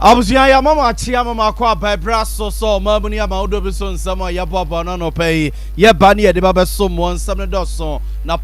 Abusia ya mama chia mama kwa bebra so mamuni ya maudo biso nsama ya baba no pay ye bani ya de baba so mo nsam ne doso na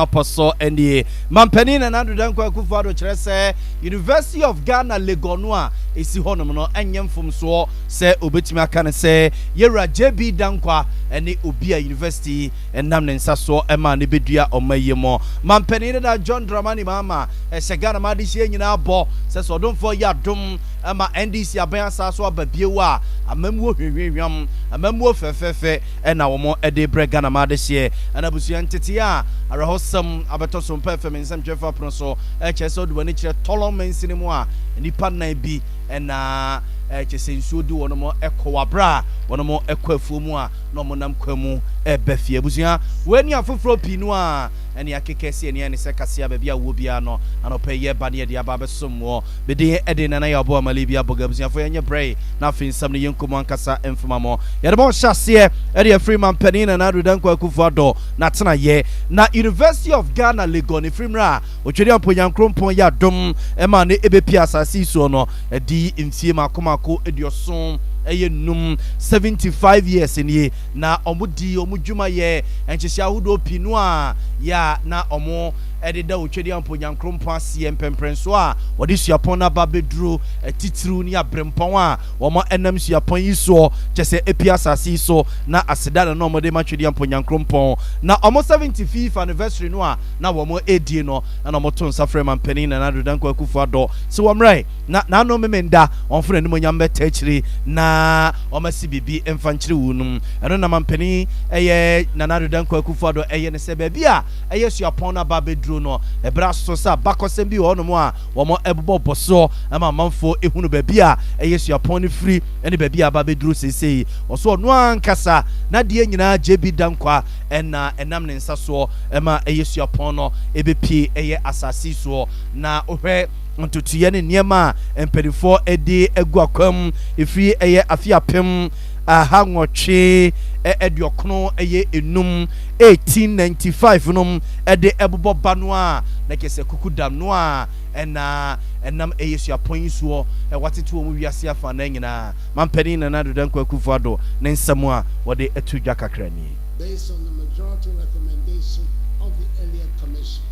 poso ende mampani na nadu dan kwa kufado kire se University of Ghana Legon a esi honom no enyem fomso se obetimi aka ne se yera JB dankwa ene obi a university enam ne nsaso ema ne bedua omayemo mampani na John Dramani mama se Ghana ma de hie nyina abo se so domfo ya dom ama NDC aban asaso ababiewo a amamuo hwehwehwam amamuo fefefe ena wo mo ede bre Ghana ma de hie ana busuya ntete a arahosam abeto Sompa FM nsam twefa pro so cheso de wani kire tolon mansini mu a nipa nan bi ena chesensuo di wono mo ekowabra wono mo ekwafuo mu a no mo nam kwamu ebefie busuya wani afoforo pinu a eni akekese eni se kasia ba bia wo bia no anope ye ba ne de aba besom be de ede na ya bo amali bia boga busuya fo yenye brey na afin sam ne yenkomo ankasa emfuma mo ye de bo hyase ede free man penina na adudan kwa kufuado na tena ye na University of Ghana Legon ifrimra otwede amponya nkrompon ya dom ema ne ebepi asase so no edi mfie makomako edioson eye num 75 years ni na omudi omudwuma ye enchehia hudo pinu a ya na omo ededa otwede amponya nkrompon ase empemprenso a wode suapon na ba bedru titru ni abrempon a omo enam suapon yiso chese epi asase so na aseda na omo de matwede amponya nkrompon na omo 75th anniversary no a na omo edie no na omo ton safre man panin na adodan kwa kufuado so womrai na no memenda onfre ni monyam betachiri na omasi bibi emfanchiri wunum eno na man panin eye na adodan kwa kufuado eye ne se bia eye suapon na ba bedru no ebra so sa bakosem bi ho no mo a wo mo ebobo boso ama manfo ehunu ba bia eye suapon ni free ene ba bia ba bedru sesei oso no ankasa na de nyina JB dankwa enam ne nsaso ema eye suapon no ebepi eye asasi so na ohwe ntutuye ne niema empedifo edi eguakwam efri eye afiapem ahangotwe ediokono eye enum 1895 num ede ebobo banwa na kese kukudam no a enam eye suapon so watetu omu wiase afa na nyina mampani na nadodan kwa kufuado ne nsam a wode etudwa kakrani based on the majority recommendation of the earlier commission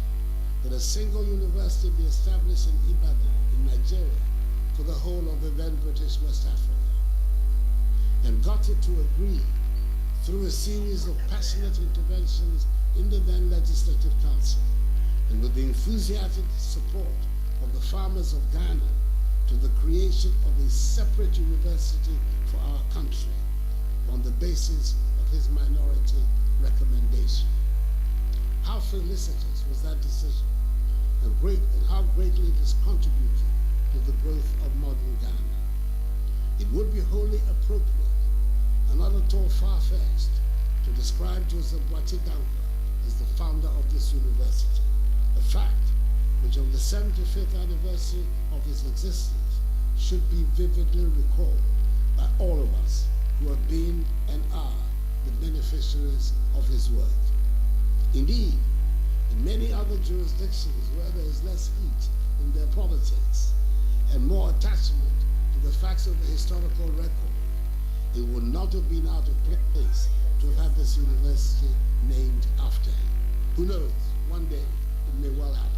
that a single university be established in Ibadan in Nigeria for the whole of the then British West Africa, and got it to agree through a series of passionate interventions in the then Legislative Council and with the enthusiastic support of the farmers of Ghana to the creation of a separate university for our country on the basis of his minority recommendation. How felicitous was that decision, and how greatly it has contributed to the growth of modern Ghana. It would be wholly appropriate and not at all far-fetched to describe Joseph Boatie Dankwa as the founder of this university, a fact which on the 75th anniversary of his existence should be vividly recalled by all of us who have been and are the beneficiaries of his work. Indeed, in many other jurisdictions where there is less heat in their politics and more attachment to the facts of the historical record, it would not have been out of place to have had this university named after him. Who knows, one day it may well happen.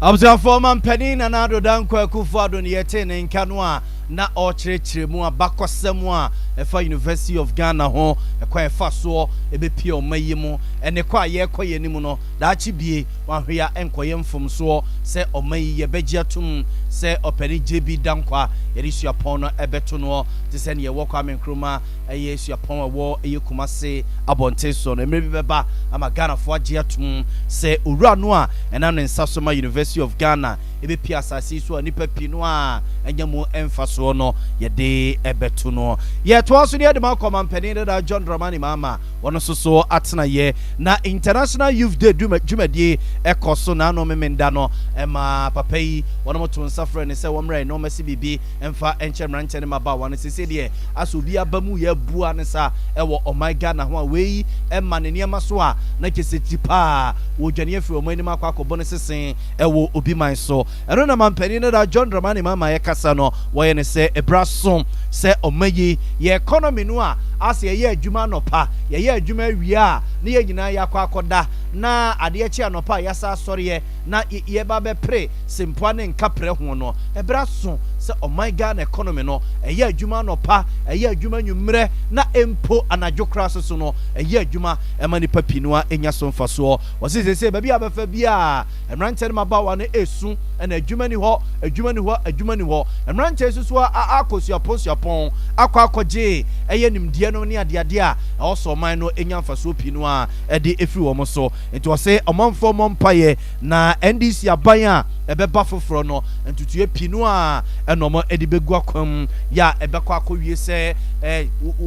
Abza former penny na adodan kwa kufuado ni yete ne nkanwa na ochirechire mu abakosem a efa University of Ghana ho ekwa efa so ebepie omayemu ene kwa ye koye nimu no da chibie wanhwea enkoye mfomso se omayi ye begiatum se operi JB dankwa yerisuapon no ebeto no te se ne ye wokwa amenkroma eye suapon wo eye kumase abonte so no emre beba ama Ghana fo agiatum se owura no a enam ne nsasoma University of Ghana ebepie asase so anipa pinu a enyamu emfaso no ye de ebeto no ye to aso ne de makoma mpani da John Dramani mama wono so atena ye na International Youth Day jumadi ekoso na no memenda no ema papa yi wono to nsafre ne se womre no masi bibi emfa enche mranche ne maba wane sese de aso bi abamu ya bua ne sa ewo oh my god na ho a we ema ne niam so a na keseti pa wo dwane afi o mani makwa akobɔ ne sesen ewo obi man so eno na mampani ne da John Dramani mama ye kasa no wo ye ne se ebrasom se omayi ye economy no a ase ye adwuma no pa ye adwuma wi a ne ye nyina yakwa akoda na ade echi anopa yasa asɔre na ye ba be pre simpoa ne nkapre ho no ebrasom se oh my god economy no ye adwuma no pa ye adwuma nwumre na empo anadwo kraso so no ye adwuma ema ni papi no a enya so mfaso wɔsese ba bia befa bia emrante ne mabawa ne esu na adwuma ni hɔ emrante susu akosiapon akɔje eye nimdie no ne adeade a ɔsɔ man no enya mfaso pi no a ɛde efiri wɔn so nti wɔse ɔmanfo mompaye na NDC aban a ɛbɛba foforo no ntutue pi no a ɛnɔmo ɛde begu akwam ya ɛbɛkɔ akɔwie sɛ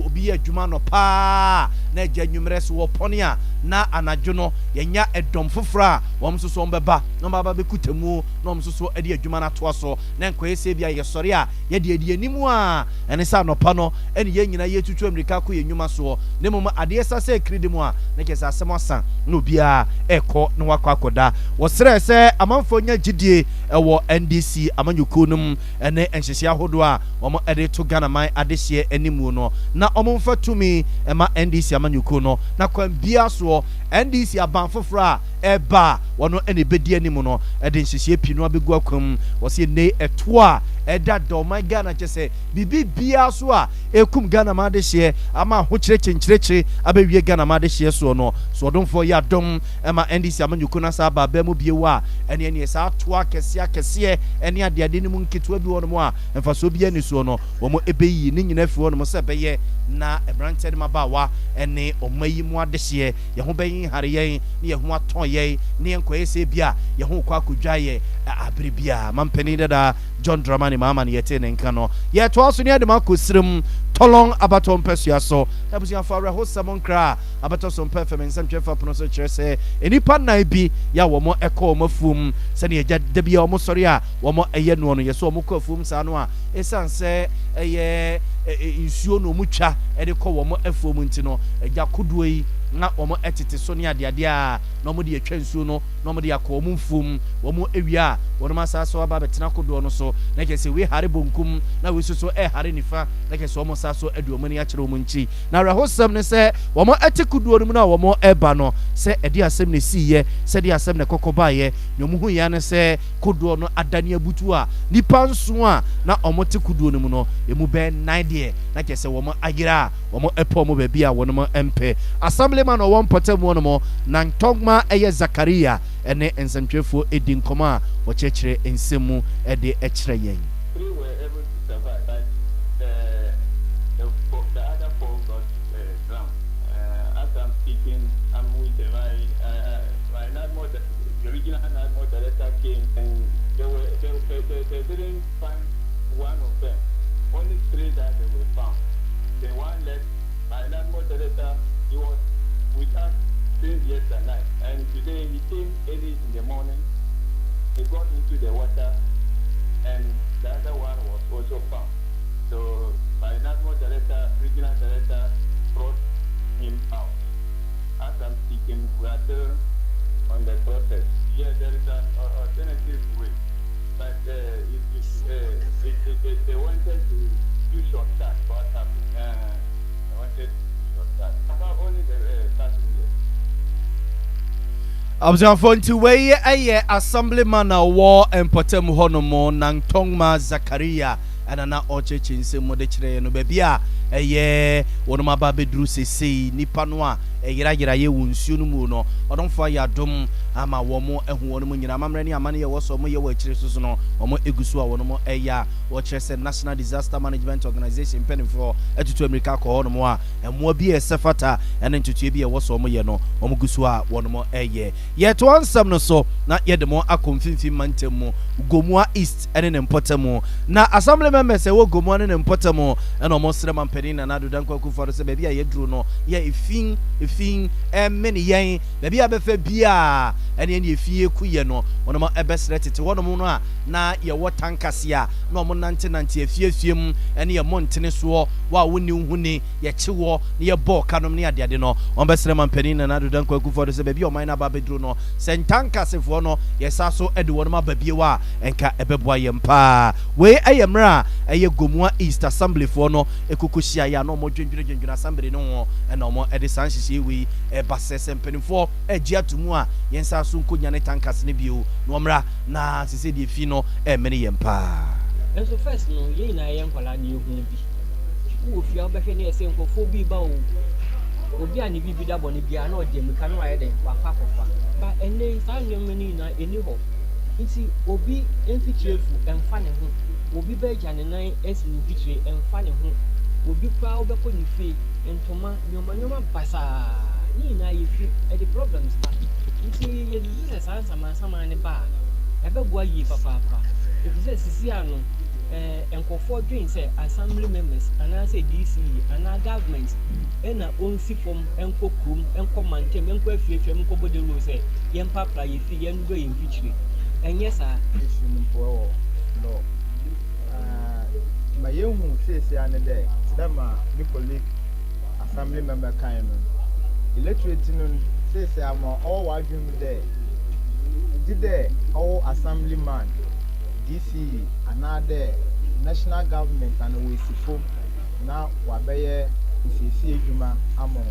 obi adwuma no pa na agya nwumre so wɔpɔne a na anadwo no yenya ɛdɔm foforo a wɔn so so bɛba na baba bekutamu na wɔn so so ɛde adwuma na toa so na nkɔyɛ sɛ bia yɛsɔre a yɛde animu a ɛne sɛ anɔpa no ɛne yɛn nyina yɛtutu Amerika kɔ yɛ nnwuma so ne mom adeɛ sa sɛ kredi mu a na kɛsɛ asɛm asa na obi a ɛkɔ na wakɔ akɔda wɔsrɛ sɛ amanfo nya gidie ɛwɔ NDC amanyuko num ɛne nhyehyɛ ahodo a wɔn ɛde to Ghana man adehye animu no na wɔn mfa tumi ɛma NDC amanyuko no na kwan bia so NDC aban foforo a ɛba wɔn ɛne bedi animu no ɛde nhyehyɛ pi no abegu akwam wɔsi ne ɛto a ɛda dɔman Ghana kyɛ sɛ bibi bia so a ekum Ghana ma adehye ama ho kyerɛkyerɛ abɛwie Ghana ma adehye so no so ɔdomfo yɛ adom ɛma NDC amanyuko na sa aba mu biewa ɛne sa atoa kɛseɛ ɛne adeade ne mu nketewa bi wɔn mu a mfaso bia ne so no wɔn ebeyi ne nyina fi wɔn sɛ bɛyɛ na ebrante de mabawa ɛne ɔmayi mu adehye yɛ ho bɛyin hare yɛn ne yɛ ho atɔn yɛn ne yɛn kɔyɛ sɛ bia yɛ ho kɔ akɔdwa yɛ abere bia mampani dada John Dramani mama ne yɛte ne nka no yɛ to aso ne ade makɔsrem tɔlɔn abatɔ mpɛsua so ebusia fa re ho sɛm nkra abatɔ so mpɛ fɛm nsɛm twɛfa pono so kyerɛ sɛ enipa nan bi ya wɔn ɛkɔ wɔn afum sɛ ne yɛgya da bia wɔn sɔre a wɔn ɛyɛ no yɛ so wɔn kɔ afum saa no a esan sɛ ɛyɛ nsuo no mu twa ɛde kɔ wɔn afum nti no ɛgya kodoɔ yi na wɔn ɛtete so ne adeade a na wɔn de atwa nsuo no na wɔn de akɔ wɔn mfum wɔn ewia wɔn ma saa so aba bɛtena kodoɔ no so na kɛse we hare bonkum na we so hare nifa na kɛse wɔn saa so ɛde wɔn ni akyerɛ wɔn nchi na rahosɛm ne sɛ wɔn ɛte kodoɔ no mu na wɔn ɛba no sɛ ɛde asɛm ne siiyɛ sɛ de asɛm ne kɔkɔ baayɛ na wɔn ho yɛ ne sɛ kodoɔ no adane abutu a nipa nso a na wɔn te kodoɔ no mu no emu bɛɛ nan deɛ na kɛse wɔn ayera a wɔn ɛpɔ wɔn baabi a wɔn ɛmpɛ assemblyman a wɔn pɔtɛ mu no na ntɔgma ɛyɛ Zakaria ɛne nsɛmtwerɛfoɔ edi nkɔmɔ a wɔkyerɛkyerɛ nsɛm mu ɛde ɛkyerɛ yɛn. They didn't find one of them. Only 3 that they were found. The one left, my landlord director, he was with us since yesterday night. And today he came early in the morning. He got into the water, and the other one was also found. So my landlord director, regional director, brought him out. As I'm speaking, we are still on the process. Yeah, there is an alternative way. But they wanted to do shortcut. What happened? They wanted to do shortcut. About only the passengers. Abzafo nti wei ɛyɛ assemblyman a wɔ mpɔtam hɔ no mo na ntɔngma Zakaria ɛna na ɔkyekye nsɛm mo de kyerɛ no baabi a ɛyɛ wɔnom aba bɛduru sesei nipa no a ɛyerayera yɛ wɔ nsuo no mu no ɔdomfo ayɛ adom ama wɔn ɛho wɔn nyina amammerɛ ne amane yɛ wɔ so wɔn yɛ wɔ akyire so no wɔn egu so a wɔn ɛyɛ a wɔkyerɛ sɛ National Disaster Management Organization mpanimfoɔ ɛtutu Amerika kɔ hɔ nom a ɛmoa bi yɛ sɛfata ɛne ntutuo bi yɛ wɔ so wɔn yɛ no wɔn gu so a wɔn ɛyɛ yɛto ansɛm no so na yɛde mo akɔ mfimfini mantam mu Gomua East and in Potamo. Now, assembly members say, "Well, Gomua and Potamo and almost Raman Penina and Adu Danko for the baby. I drew no, yeah, if and many yang, baby, I befe beer and any fear kuyano, one of my best letter to one of na your what tankasia, no more 1990 a few film and your Montenegro war, while we knew Huni, your chiwa, near Bo Canom near Diadino, on best Raman Penina and Adu Danko for the baby, or mine about Bedruno, Saint Tankas if one, yes, also Edward Mababiwa. Enka ebeboyem pa we ayemra eye Gomua East Assembly for no ekukushia ya no mo dwendwendwendwena assembly no e no mo edisan hihie we e basese mpenifo egia tumu a yensa so nkonya ne tankas ne bio no mra na sese die fi no e mene yem pa enso first no ye na ye nkwala ne hu bi wo fi obehwe ne ese nkofo bi ba o obi ani bi da boni bia na ode meka no aye den papa ba ene sa nyemani na eni ho nti obi emfitrefu emfa ne ho obi beja ne nan esi ne fitre emfa ne ho obi kwa obekọ ne fi entoma nyoma basa ni na yefi e the problems ba nti ye di sama ne ba ebegwa yi papa if say sisi ano enkofo dwen say assembly members ana say DC ana government na onsi form enko krum enko mantem enko afiefie enko bodelo say yempa pra yefi yengo yemfitre and yes, I for no. My young says, and a day, that my colleague, assembly member kind electorate says, I'm all arguing there. Did they all assemblyman, DC, another national government, and we see now, Wabaye is a Juma among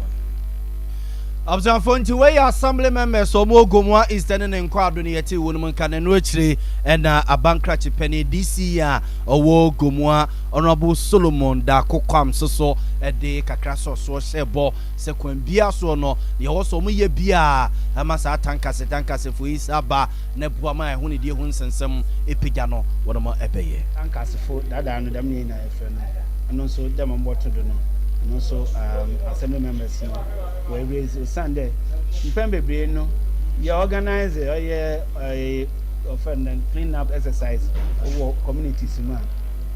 Observe to way assembly members so more Gomua Eastern and Quadroniati woman can and richly and a bankrupt penny DC or Gomua Honorable Solomon da Coquam so a day Cacrasso so sebo sequin bia so no the also me bia Amasa tankas if we saba Nebuama Huni dear Huns and some epigano what am I epay tankas for that I know them in a friend and also them on what to do. And also assembly members were raised Sunday. In Pembe, no, you organize a clean up exercise over communities.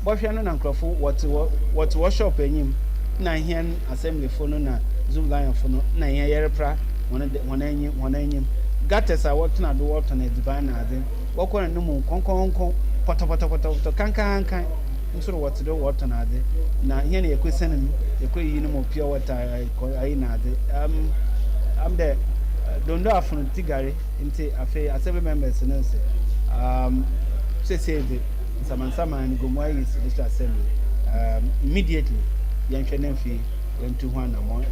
But you know, what workshop in him, Nahian assembly for no, Zoom line for no, Naya pra, one gutters are working at the water and divine. Walk on no more, conco, potapoto, cancan. So what to do water na de na here na question ekwe yi no pure water ai na de I'm there don't do afun tigare nti afi assembly members no say the sama and Gomua is this assembly immediately yan hwe na fi wentu ho na mo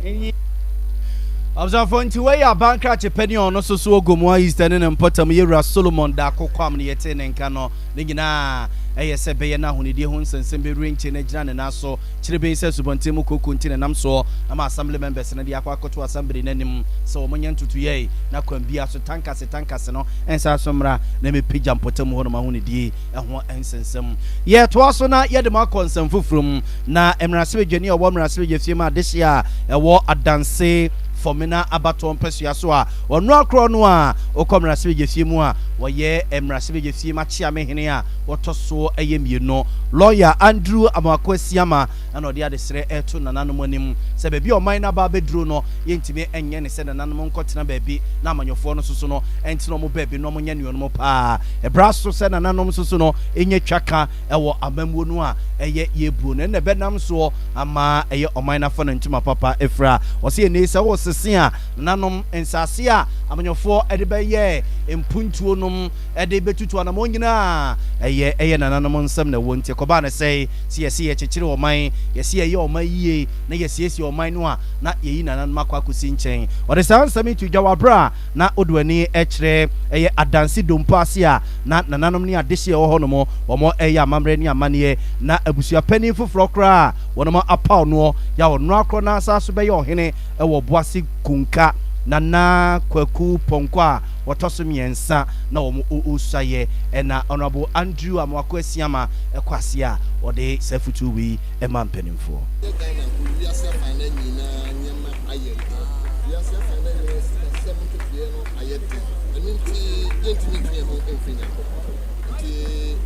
Observe to way a bankrupt penny on also so Gomua Eastern and Potam Yera Solomon da Coquam near Ten and Cano Nigina ASB na Huni dear Huns and Simbi Ring Chinejana and also Chiribe says Ubuntimu Kukuntin and Amso, I'm assembly members and the Aquaco to assembly in him so Monyan to ye na Quambia so tankas no and Sasomra name Pijam Potam Honamahuni D and one ensensum. Yet was not yet the Marcons and Fufrum na Emrassi Genia one Rassi Fima this year a war at dance. Fomina abaton pesua so a ono akro no a okomra se begesie mu a wo ye emra se begesie ma chia me hene a woto so eyemie no lawyer Andrew Amakwasiama na ode ade sere eto nananom anim se bebi o man na ba bedru no yentime enye ne se nananom nkotena bebi na amanyofo no soso no entino mo bebi no mo nya ne no pa ebra so se nananom soso no enye twaka ewo amamuo no a eye yebu no ne benam so ama eye o man na fo no ntuma papa efra o se ne se wo sisia nanom ensase a amanyofo ede be ye empuntuo nom ede betutu anamo nyina eye nananom nsam na wonte koba na sei si ye chechire o man ye si ye o man yie na ye si o man no a na ye nananom akwakosi nchen o de san sami tu dwabra na odwani echire eye adansi dompo ase a na nananom ni adehye o ho no mo eye amamre ni amane na abusua pani foforo kra wono apa no ya wono akro na asaso be ye ohene ewo boase kunka nana kwaku ponkwa watosom yensa na wo usaye ena honorable Andrew Amakwasiama ekwase a ode sefutu wi emampenimfo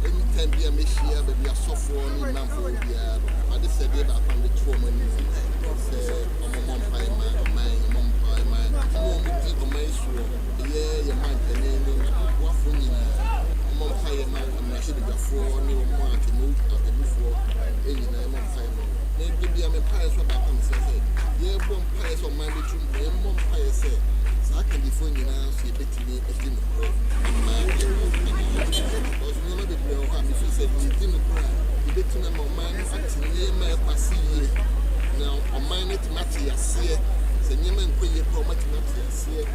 anytime we are making a baby, a software in Nampo, but this said about from the trauma. Say, mom pie, my mom pie, my mom people may sure, yeah, your mind and then what for me. Mom pie, my should be a 4 new one to move at the before any name of time. Maybe I'm a pious what happens. Yeah, mom pious on my bedroom, mom pious say. I can be phone you now, see a bit to me, a dinner. Because we know the real harm if you said you didn't cry, you did to them on mine, acting near my passy. Now, on mine, it's Matty, I see it. The Yemen pay your property, I see it.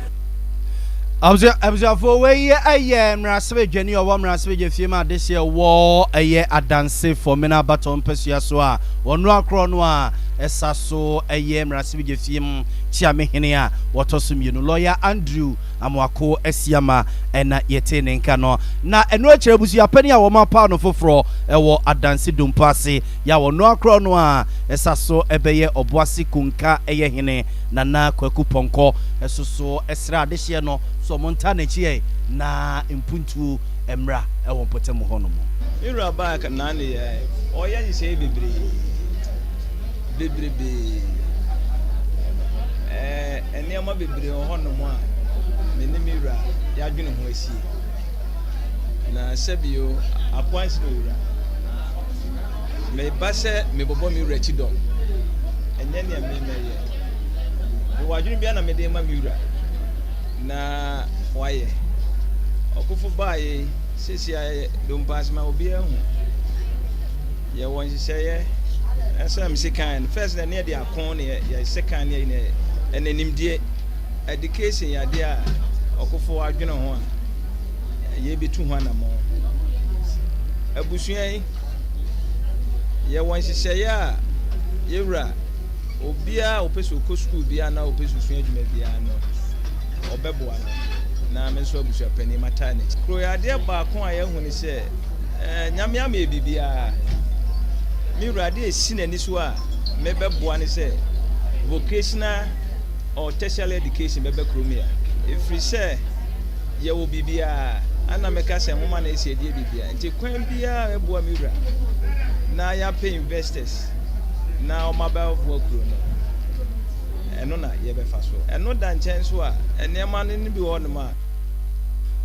I was for way a year, Rasway, Jenny, or one Rasway, Fima, this year war a year at dance for Mena Baton Persiasua, or Noa Cronwa, Esaso, a year, Rasway, Fim, Chiamehenia, Watosum, you know, lawyer Andrew, Amwako, Esiama, and Yetin and Cano. Now, and no cherubus, ya penny, or my pound for fro, a war at dance dumpasi, ya or Noa Cronwa, Esaso, Ebeye, or Boisi Kunka, a yehine, Nana, Kwakuponko, Esoso, Esra, this year no. So Montana chie na impuntu emra e won potemu hono mo ira ba ka na ne o ya yi se bebre ene ma bebre hono mo a me ne mira ya dwene ho asie na sebio appoint no ira me ba se me bobo mi ura chidom enye ne me ye me wa dwene bia na me de ma mi ura na waye okufu baye sisi aye dompas ma obi ehu ye won siseye asam sikan first na ne akon ne ye second ne enanimdie education ya de a okufu adwene ho a ye betu ho na mo abusuan ye won siseye a ye wura obi a opeso ko school bia na opeso sua adwuma bia no obeboa na me so abusua pani maternity kro ya de ba ko aye hu ni se nyame ama bibia mi rade esi na ni so a me beboa ni se vocational or tertiary education be kromia ifri se ye wo bibia ana me ka se homa na esi de bibia nti kwan bia eboa mi ra na ya pay investors na o mabel wo kro no eno na ye be fa so eno da nchen so a enema ne bi ho no ma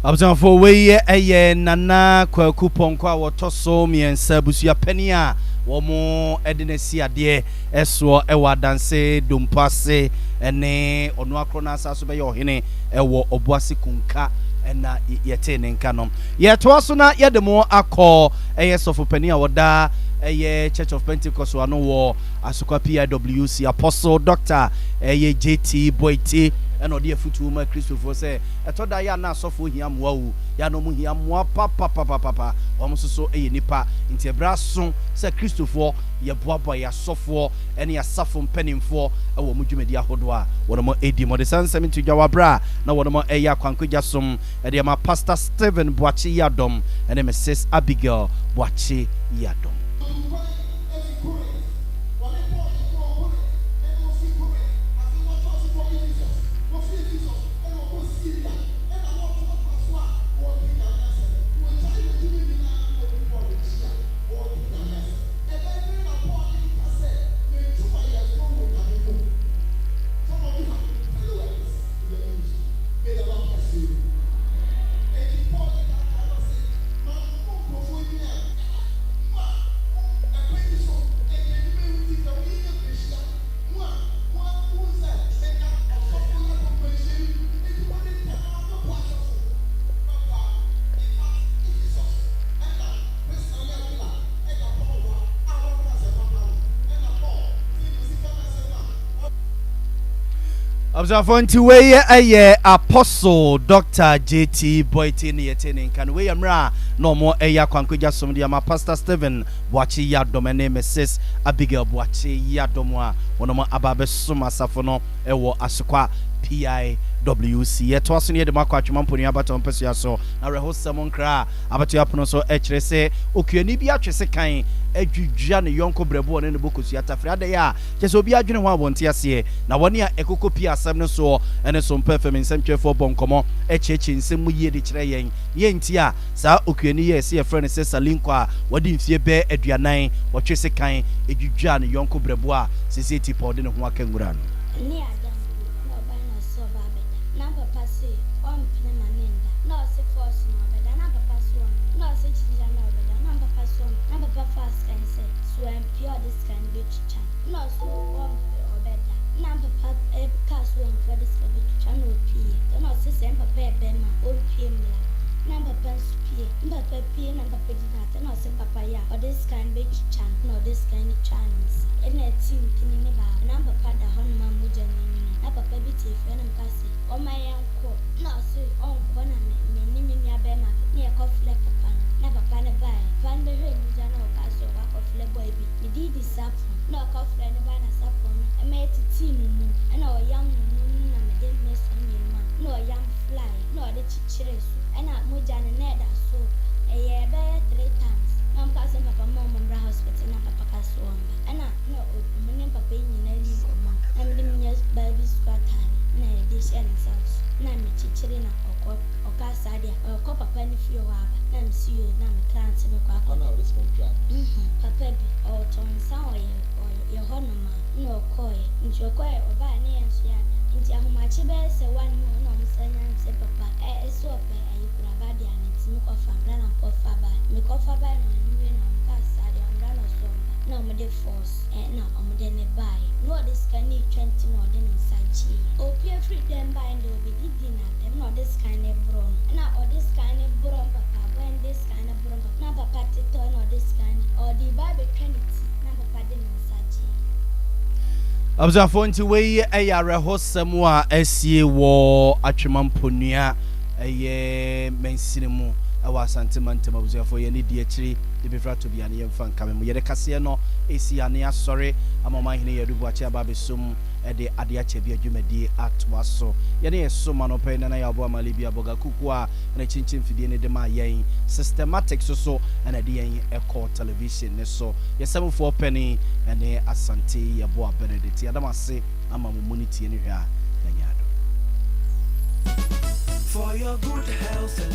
abzan for we eye nana kwaku ponko a wotoso miensa busua pani a wo mo edinesi ade eso e wa danse dompase ene ono akrona asaso be ye ohene e wo obuase kunka ena yete ne nka no ye to so na ye de mo akọ eye sofo pani a woda eye Church of Pentecost wano wo asokwa PIWC Apostle Dr. eye JT Boyti eno de afutu ma Christopher say etoda ya na asofo hiamwa wu ya no mu hiamwa papa omusoso eye nipa nti braso say Christopher ye boabo ya asofo ene ya safo mpanimfo e wo mudwumadi ahodo a wono mo edi mo de sansem nti dwawabra na wono mo eye akwankogya som e de ma Pastor Stephen Boachi Yadom ene Mrs Abigail Boachi Yadom. Observanti we aye Apostle Dr. JT Boyti ne yetene kan we yamra no mo eya kwankogya som de ma Pastor Stephen Boachi Yadom ene Mrs Abigail Boachi Yadom a wono mo ababe som asafo no ewo asokwa PIWC WC yɛto aso ne yɛde makɔ atwema mponi abata mpɛsua so na rehosɛm nkra abato apono so ɛkyerɛ sɛ okuani bi atwe se kan adwudwa ne yɔnko brɛbo ne ne bokosu atafra da ya kyɛ sɛ obi adwene ho abɔnte aseɛ na wɔne a ɛkokɔ pii asɛm no so ɛne Sompa FM nsɛmtwerɛfoɔ bɔ nkɔmmɔ ɛkyerɛkyerɛ nsɛm mu yie de kyerɛ yɛn yɛnti a saa okuani yɛ ɛsɛ yɛfrɛ no sɛ Salinko a wɔde mfie bɛɛ aduanan wɔtwe se kan adwudwa ne yɔnko brɛbo a sɛsɛ ti pɔ de ne ho aka nwura no abusuafo nti wei ɛyɛ arɛhosɛm a ɛsie wɔ atwema mponua ɛyɛ mansini mu ɛwɔ asante mantam abusuafo yɛ ne di akyiri de befra to bia ne yɛmfa nkame mu yɛde kaseɛ no ɛsi ane asɔre ama ma hene yɛde buakye aba bɛsom ɛde ade akyɛ bi adwumadie atoa so yɛne yɛsom anɔpɛ na yɛ aboa male bi aboga kuku a na kyinkyim fidie ne de ma yɛn systematic so ɛna de yɛn ɛkɔ television ne so yɛsɛmfoɔ pɛne ɛne asante yɛboa benedict yɛdam ase ama mo mu ne tie ne hwɛ a na nyaado for your good health and